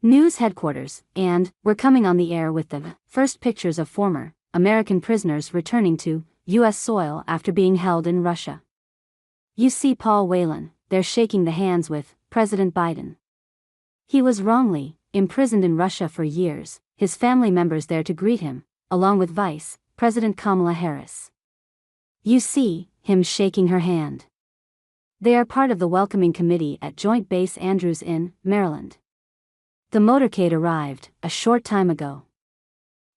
News headquarters, and we're coming on the air with the first pictures of former American prisoners returning to U.S. soil after being held in Russia. You see Paul Whelan, they're shaking the hands with President Biden. He was wrongly imprisoned in Russia for years, his family members there to greet him, along with Vice President Kamala Harris. You see him shaking her hand. They are part of the welcoming committee at Joint Base Andrews in Maryland. The motorcade arrived a short time ago.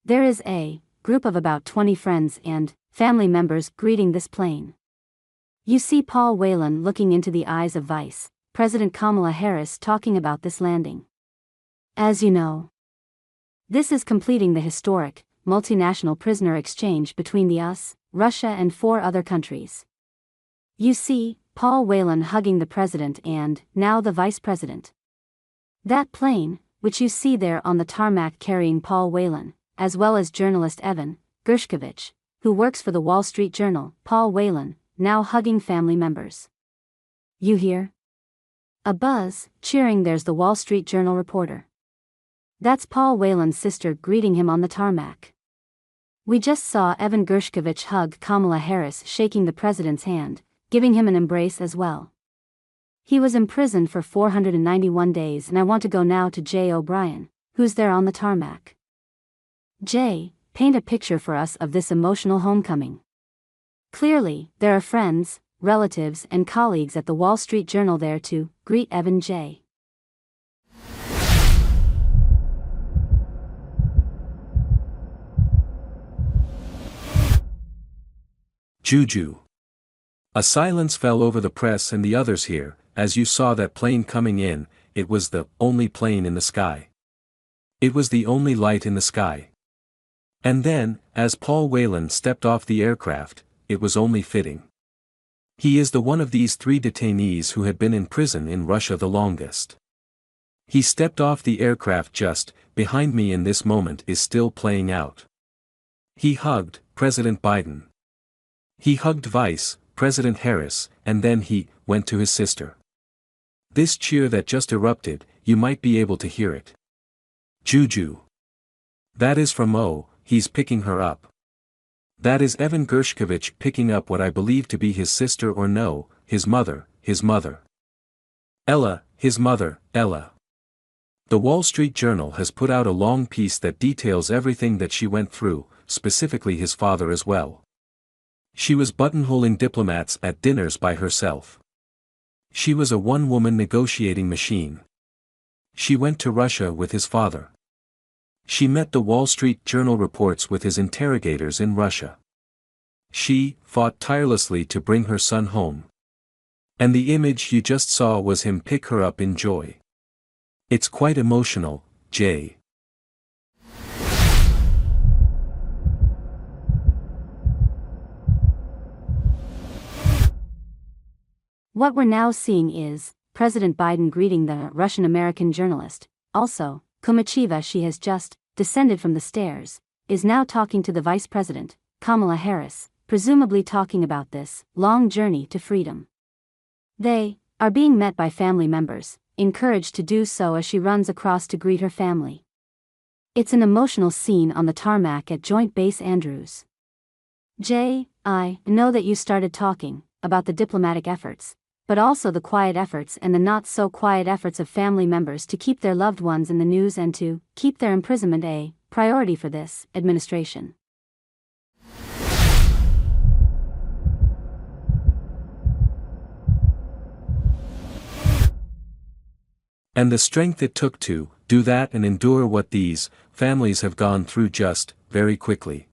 There is a group of about 20 friends and family members greeting this plane. You see Paul Whelan looking into the eyes of Vice President Kamala Harris talking about this landing. As you know, this is completing the historic multinational prisoner exchange between the US, Russia and 4 other countries. You see Paul Whelan hugging the president and now the vice president. That plane, which you see there on the tarmac carrying Paul Whelan, as well as journalist Evan Gershkovich, who works for the Wall Street Journal, Paul Whelan, now hugging family members. You hear? A buzz, cheering. There's the Wall Street Journal reporter. That's Paul Whelan's sister greeting him on the tarmac. We just saw Evan Gershkovich hug Kamala Harris, shaking the president's hand, giving him an embrace as well. He was imprisoned for 491 days, and I want to go now to Jay O'Brien, who's there on the tarmac. Jay, paint a picture for us of this emotional homecoming. Clearly, there are friends, relatives and colleagues at the Wall Street Journal there to greet Evan J. Juju. A silence fell over the press and the others here. As you saw that plane coming in, it was the only plane in the sky. It was the only light in the sky. And then, as Paul Whelan stepped off the aircraft, it was only fitting. He is the one of these 3 detainees who had been in prison in Russia the longest. He stepped off the aircraft just behind me, and this moment is still playing out. He hugged President Biden. He hugged Vice President Harris, and then he went to his sister. This cheer that just erupted, you might be able to hear it. Juju. That is from he's picking her up. That is Evan Gershkovich picking up what I believe to be his sister, or no, his mother. Ella, his mother, Ella. The Wall Street Journal has put out a long piece that details everything that she went through, specifically his father as well. She was buttonholing diplomats at dinners by herself. She was a one-woman negotiating machine. She went to Russia with his father. She met the Wall Street Journal reports with his interrogators in Russia. She fought tirelessly to bring her son home. And the image you just saw was him pick her up in joy. It's quite emotional, Jay. What we're now seeing is President Biden greeting the Russian-American journalist, also, Kurmasheva. She has just descended from the stairs, is now talking to the Vice President, Kamala Harris, presumably talking about this long journey to freedom. They are being met by family members, encouraged to do so as she runs across to greet her family. It's an emotional scene on the tarmac at Joint Base Andrews. Jay, I know that you started talking about the diplomatic efforts, but also the quiet efforts and the not-so-quiet efforts of family members to keep their loved ones in the news and to keep their imprisonment a priority for this administration. And the strength it took to do that and endure what these families have gone through just very quickly.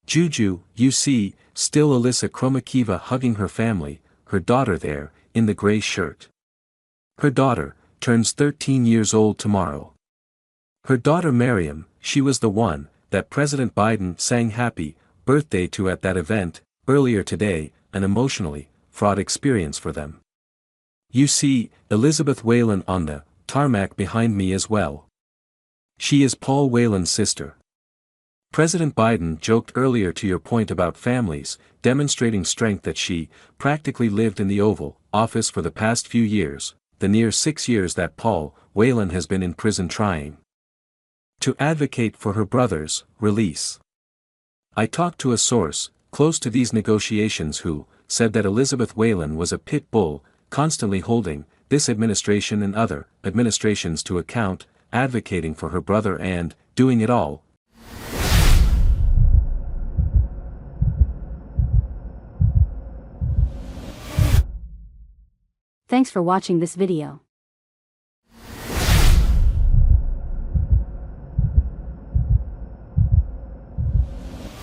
Juju, you see, still Alyssa Kurmasheva hugging her family, her daughter there, in the gray shirt. Her daughter turns 13 years old tomorrow. Her daughter Miriam, she was the one that President Biden sang happy birthday to at that event earlier today, an emotionally fraught experience for them. You see Elizabeth Whelan on the tarmac behind me as well. She is Paul Whelan's sister. President Biden joked earlier to your point about families, demonstrating strength that she practically lived in the Oval Office for the past few years, the near 6 years that Paul Whelan has been in prison trying to advocate for her brother's release. I talked to a source close to these negotiations who said that Elizabeth Whelan was a pit bull, constantly holding this administration and other administrations to account, advocating for her brother and doing it all. Thanks for watching this video.